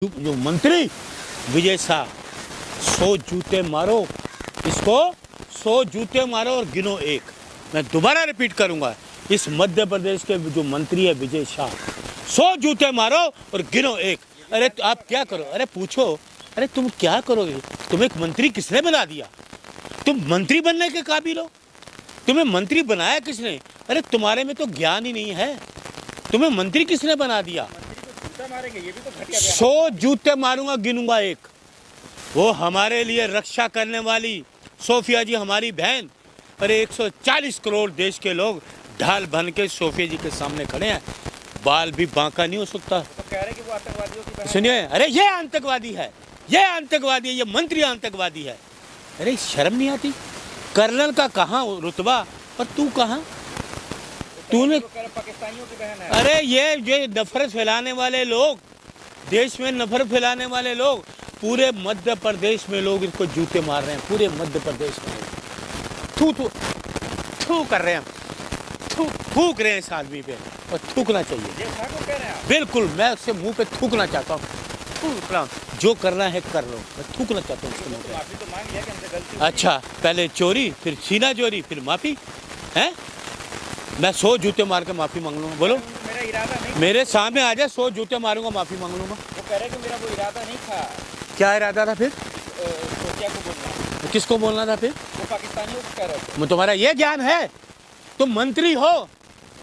जो मंत्री विजय शाह 100 जूते मारो, इसको 100 जूते मारो और गिनो एक। मैं दोबारा रिपीट करूंगा, इस मध्य प्रदेश के जो मंत्री है विजय शाह, 100 जूते मारो और गिनो एक। अरे तो आप क्या करो? अरे पूछो, अरे तुम क्या करोगे? तुम एक मंत्री किसने बना दिया? तुम मंत्री बनने के काबिल हो? तुम्हें मंत्री बनाया किसने? अरे तुम्हारे में तो ज्ञान ही नहीं है। तुम्हें मंत्री किसने बना दिया? 100 जूते मारूंगा, गिनूंगा एक। वो हमारे लिए रक्षा करने वाली सोफिया जी हमारी बहन। अरे 140 करोड़ देश के लोग ढाल बन के सोफिया जी के सामने खड़े हैं, बाल भी बांका नहीं हो सकता। तो कह रहे कि वो आतंकवादियों की बहन। सुनिए, अरे ये आतंकवादी है, ये आतंकवादी है, ये मंत्री आतंकवादी है। अरे शर्म नहीं आती? कर्नल का कहाँ रुतबा और तू कहाँ? तूने पाकिस्तानियों की बहन है। अरे ये नफरत फैलाने वाले लोग, देश में नफरत फैलाने वाले लोग, पूरे मध्य प्रदेश में लोग इसको जूते मार रहे हैं। पूरे मध्य प्रदेश में थू थू थू कर रहे हैं, थूक रहे हैं इस आदमी पे, और थूकना चाहिए। ये को कह रहे हैं आप? बिल्कुल, मैं उससे मुंह पे थूकना चाहता हूँ। थूक रहा हूँ, जो करना है कर लो, मैं थूकना चाहता हूँ उसके मुंह पे। माफी तो मांग लिया कि हमसे गलती। अच्छा, पहले चोरी, फिर सीना चोरी, फिर माफी है? मैं 100 जूते मार के माफी मांग लूंगा। बोलो, मेरा इरादा नहीं। मेरे सामने आ जाए, 100 जूते मारूंगा, माफी मांग लूंगा। वो कह रहे कि मेरा वो इरादा नहीं था। क्या इरादा था फिर? सोफिया को बोलना। किसको बोलना था फिर? वो पाकिस्तानियों को कह रहे थे। तुम्हारा ये ज्ञान है? तुम मंत्री हो,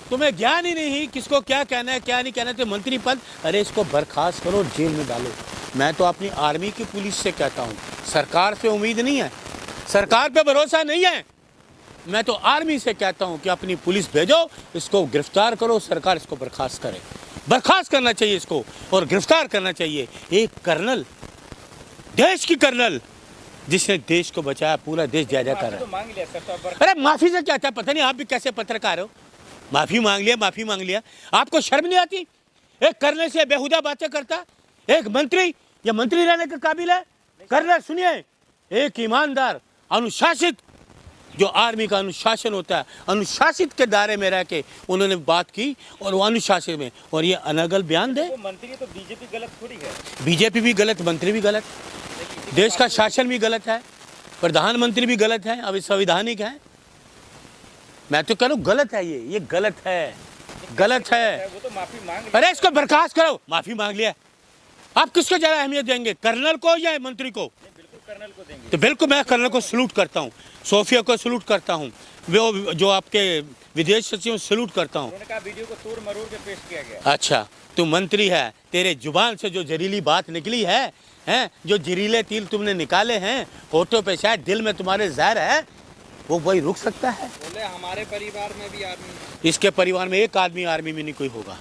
तुम्हें ज्ञान ही नहीं किसको क्या कहना है क्या नहीं कहना है। तो मंत्री पद, अरे इसको बर्खास्त करो, जेल में डालो। मैं तो अपनी आर्मी की पुलिस से कहता हूँ, सरकार से उम्मीद नहीं है, सरकार पे भरोसा नहीं है। मैं तो आर्मी से कहता हूँ कि अपनी पुलिस भेजो, इसको गिरफ्तार करो, सरकार इसको बर्खास्त करे। बर्खास्त करना चाहिए इसको और गिरफ्तार करना चाहिए। एक कर्नल, देश की कर्नल, जिसने देश को बचाया, पूरा देश जय जयकार है। तो मांग लिया सर। अरे माफी से क्या था? पता नहीं आप भी कैसे पत्रकार हो। माफी मांग लिया, माफी मांग लिया। आपको शर्म नहीं आती? एक कर्नल से बेहुदा बातें करता एक मंत्री, या मंत्री रहने के काबिल है? कर्नल सुनिए, एक ईमानदार अनुशासित, जो आर्मी का अनुशासन होता है, अनुशासित के दायरे में रह के उन्होंने बात की, और वो अनुशासित में, और ये अनगल बयान दे। वो मंत्री तो बीजेपी गलत थोड़ी है। बीजेपी भी गलत, मंत्री भी गलत, देश का शासन भी गलत है, प्रधानमंत्री भी गलत है, अभी संवैधानिक है। मैं तो कह रहा हूँ गलत है, ये गलत है, गलत है। वो तो माफी मांग। अरे इसको बर्खास्त करो, माफी मांग लिया। आप किसको ज्यादा अहमियत देंगे, कर्नल को या मंत्री को? बिल्कुल कर्नल को देंगे। तो बिल्कुल मैं कर्नल को सलूट करता हूँ, सोफिया को सलूट करता हूँ, वो जो आपके विदेश सचिव सलूट करता हूँ। उन्होंने कहा वीडियो को तोड़ मरोड़ के पेश किया गया। अच्छा, तू मंत्री है, तेरे जुबान से जो जहरीली बात निकली है, जो जहरीले तिल तुमने निकाले हैं होठों पे, शायद दिल में तुम्हारे जहर है, वो वही रुक सकता है। बोले हमारे परिवार में भी आदमी। इसके परिवार में एक आदमी आर्मी में नहीं कोई होगा।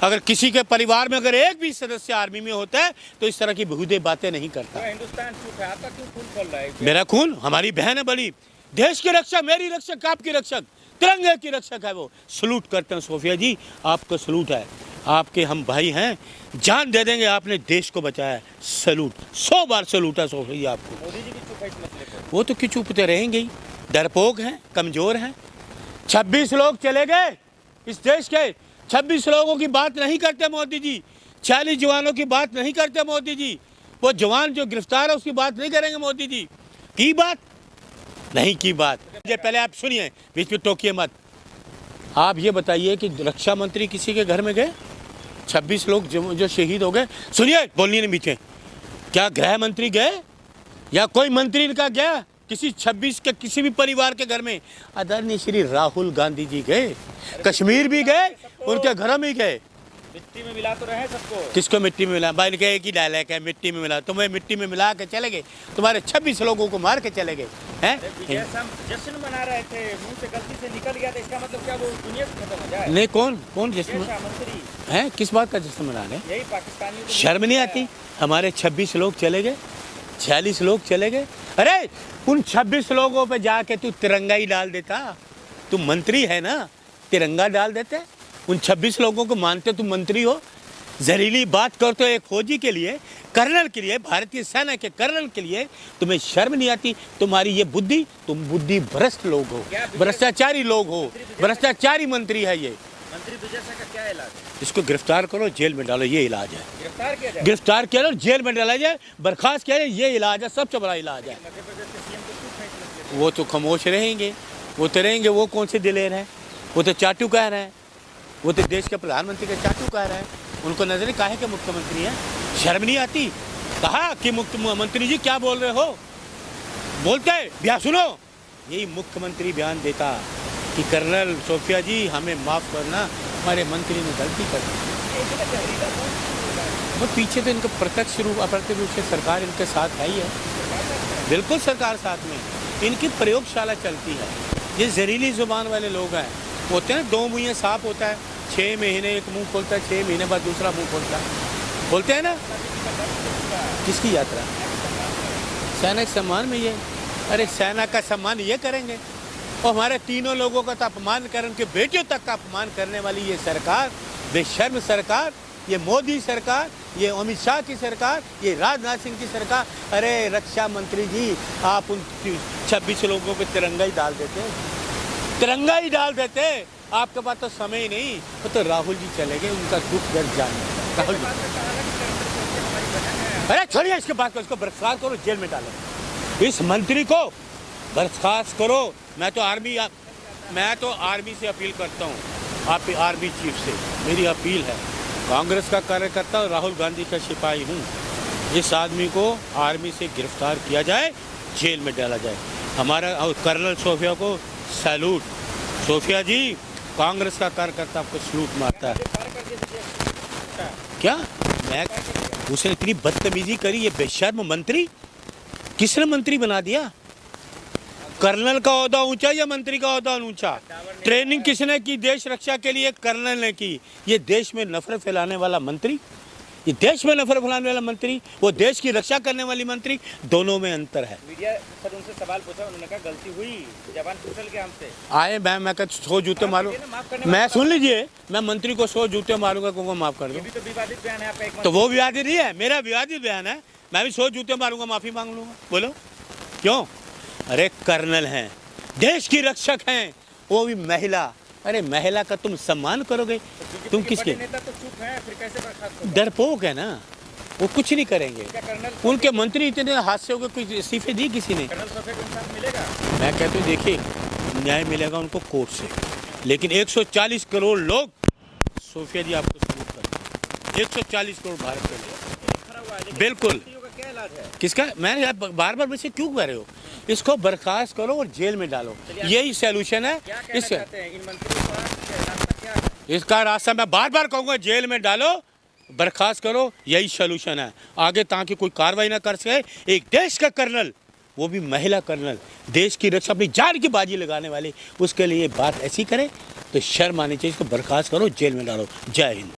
अगर किसी के परिवार में अगर एक भी सदस्य आर्मी में होता है तो इस तरह की बेहुदे बातें नहीं करता। तो हिंदुस्तान चुप है, आपका क्यों खून खोल रहा है? मेरा खून, हमारी बहन है बड़ी, देश की रक्षक, मेरी रक्षक, आपकी रक्षक, तिरंगे की रक्षक है वो। सलूट करते हैं सोफिया जी, आपको सलूट है, आपके हम भाई हैं, जान दे देंगे, आपने देश को बचाया है। सलूट, 100 बार सलूट है सोफिया जी आपको। मोदी जी भी चुप है इस मसले पर। वो तो क्यों चुपते रहेंगे ही, डरपोक हैं, कमजोर हैं। 26 लोग चले गए इस देश के, 26 लोगों की बात नहीं करते मोदी जी, 40 जवानों की बात नहीं करते मोदी जी। वो जवान जो गिरफ्तार है उसकी बात नहीं करेंगे मोदी जी। की बात नहीं की बात। पहले आप सुनिए, बीच में टोकिए मत। आप ये बताइए कि रक्षा मंत्री किसी के घर में गए? 26 लोग जो शहीद हो गए, सुनिए, बोलनी नहीं बीचे। क्या गृह मंत्री गए या कोई मंत्री का गया किसी 26 के किसी भी परिवार के घर में? आदरणीय श्री राहुल गांधी जी गए, कश्मीर भी गए, उनके घरों में गए। मिट्टी में मिला तो रहे सबको। किसको मिट्टी में मिला? भाई एक ही डायलॉग है, मिट्टी में मिला। तुम्हें मिट्टी में मिला के चले गए, तुम्हारे 26 लोगों को मार के चले गए हैं। जश्न मना रहे थे, मुंह से गलती से निकल गया था, इसका मतलब क्या वो दुनिया से खत्म हो जाए? नहीं, कौन जश्न मंत्री है? किस बात का जश्न मना रहे? यही पाकिस्तानी। शर्म नहीं आती? हमारे 26 लोग चले गए, 46 लोग चले गए। अरे उन 26 लोगों पे जाके तू तिरंगा ही डाल देता। तू मंत्री है ना, तिरंगा डाल देते। उन 26 लोगों को मानते तुम मंत्री हो। जहरीली बात करते हो एक फौजी के लिए, कर्नल के लिए, भारतीय सेना के कर्नल के लिए। तुम्हें शर्म नहीं आती? तुम्हारी ये बुद्धि, तुम बुद्धि भ्रष्ट लोग हो, भ्रष्टाचारी लोग हो, भ्रष्टाचारी मंत्री है ये। मंत्री विजय शाह का क्या इलाज है? इसको गिरफ्तार करो, जेल में डालो, ये इलाज है। गिरफ्तार किया जाए? गिरफ्तार किया जाए, जेल में डाला जाए, बर्खास्त किया जाए, ये इलाज है, सबसे बड़ा इलाज है। मध्य प्रदेश के सीएम को क्यों फेंक लेते हैं? वो तो खामोश रहेंगे, वो तो रहेंगे, वो कौन से दिलेर हैं, वो तो चाटू कह रहे हैं, वो तो देश के प्रधानमंत्री का चाटू कह रहे हैं। उनको नजर नहीं काहे के मुख्यमंत्री हैं, शर्म नहीं आती? कहा कि मुख्यमंत्री जी क्या बोल रहे हो, बोलते बयान सुनो, यही मुख्यमंत्री बयान देता कि कर्नल सोफिया जी हमें माफ़ करना, हमारे मंत्री ने गलती कर दी। वो पीछे तो इनका प्रत्यक्ष रूप अप्रत्यक्ष रूप से सरकार इनके साथ है ही है, बिल्कुल सरकार साथ में, इनकी प्रयोगशाला चलती है। ये जहरीली जुबान वाले लोग हैं, होते हैं दो मुँह सांप होता है, 6 महीने एक मुंह खोलता है, 6 महीने बाद दूसरा मुंह खोलता है, बोलते हैं ना। किसकी यात्रा? सेना के सम्मान में ये, अरे सेना का सम्मान ये करेंगे और हमारे तीनों लोगों का तो अपमान कर, उनके बेटियों तक का अपमान करने वाली ये सरकार, बेशर्म सरकार, ये मोदी सरकार, ये अमित शाह की सरकार, ये राजनाथ सिंह की सरकार। अरे रक्षा मंत्री जी, आप उन 26 लोगों पे तिरंगा ही डाल देते, तिरंगा ही डाल देते, आपके पास तो समय ही नहीं। वो तो राहुल जी चले गए, उनका दुख दर्द जाने। राहुल जी, अरे छोड़िए इसके बाद को, इसको बर्खास्त करो, जेल में डालो, इस मंत्री को बर्खास्त करो। मैं तो आर्मी से अपील करता हूँ, आप आर्मी चीफ से मेरी अपील है, कांग्रेस का कार्यकर्ता राहुल गांधी का सिपाही हूँ, इस आदमी को आर्मी से गिरफ्तार किया जाए, जेल में डाला जाए। हमारा और कर्नल सोफिया को सैल्यूट। सोफिया जी, कांग्रेस का कार्यकर्ता आपको सैल्यूट मारता है। क्या मैं, उसने इतनी बदतमीजी करी, ये बेशर्म मंत्री, किसने मंत्री बना दिया? कर्नल का ओहदा ऊंचा या मंत्री का ओहदा ऊंचा? ट्रेनिंग किसने की देश रक्षा के लिए? कर्नल ने की। ये देश में नफरत फैलाने वाला मंत्री, ये देश में नफरत फैलाने वाला मंत्री, वो देश की रक्षा करने वाली मंत्री, दोनों में अंतर है। मीडिया सर उनसे सवाल पूछा, उन्होंने कहा गलती हुई, जवान फिसल के हमसे आए मैं कहता 100 जूते मारूं, मैं सुन लीजिए, मैं मंत्री को 100 जूते मारूंगा, को माफ कर दो। ये भी तो विवादित बयान है आपका, एक तो वो विवादित नहीं है, मेरा विवादित बयान है, मैं भी 100 जूते मारूंगा, माफी मांग लूंगा। बोलो क्यों? अरे कर्नल हैं, देश की रक्षक हैं, वो भी महिला। अरे महिला का तुम सम्मान करोगे? तुम किसके नेता तो चुप है, फिर कैसे बर्खास्त होगा? डरपोक है ना, वो कुछ नहीं करेंगे। क्या कर्नल उनके मंत्री इतने हादसे हो गए, कोई इस्तीफे दी किसी ने? कर्नल सोफिया को इंसाफ मिलेगा? मैं कहता हूँ देखिए, न्याय मिलेगा उनको कोर्ट से, लेकिन 140 करोड़ लोग, सोफिया जी आपको सल्यूट करते, 140 करोड़ भारत के लिए, बिल्कुल। क्या इलाज है? किसका? मैंने बार बार वैसे क्यों कह रहे हो? इसको बर्खास्त करो और जेल में डालो, यही सॉल्यूशन है। क्या कहना चाहते हैं इन मंत्रियों का रास्ता क्या है? इसका रास्ता मैं बार बार कहूँगा, जेल में डालो, बर्खास्त करो, यही सॉल्यूशन है आगे, ताकि कोई कार्रवाई ना कर सके। एक देश का कर्नल, वो भी महिला कर्नल, देश की रक्षा अपनी जान की बाजी लगाने वाले, उसके लिए बात ऐसी करे तो शर्म आनी चाहिए। इसको बर्खास्त करो, जेल में डालो। जय हिंद।